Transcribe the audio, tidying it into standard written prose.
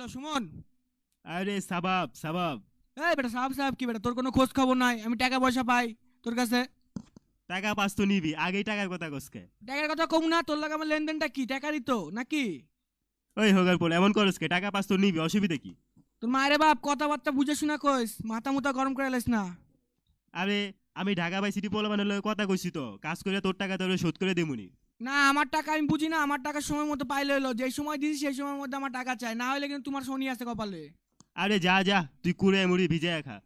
Hello Suman. আরে সাবাব সাবাব, এই বেটা সাহেব সাহেব কি বেটা, তোর কোনো খোঁজ খবর নাই? আমি টাকা পয়সা পাই তোর কাছে। টাকা পাস তো নিবি, আগেই টাকার কথা কসকে। টাকার কথা কম না, তোর লাগে আমার লেনদেনটা কি টাকারই তো নাকি? ওই হোগার পর এমন করসকে, টাকা পাস তো নিবি, অসুবিধা কি? তোর মায়ের বাপ কথাবার্তা বুঝে শোনা কইস, মাথা মুথা গরম করে লাইস না। আরে আমি ঢাকা বাই সিটি পোলাপানের লগে কথা কইছি, তো কাজ করে তোর টাকা তোর শোধ করে দেবুনি। না আমার টাকা আমি বুঝি না, আমার টাকা সময় মতো পাইলে হলো, যেই সময় দিছি সেই সময়ের মধ্যে আমার টাকা চাই, না হলে কিন্তু তোমার শনি আছে কপালে। আরে যা যা, তুই কুড়ে মুড়ি ভিজে খা।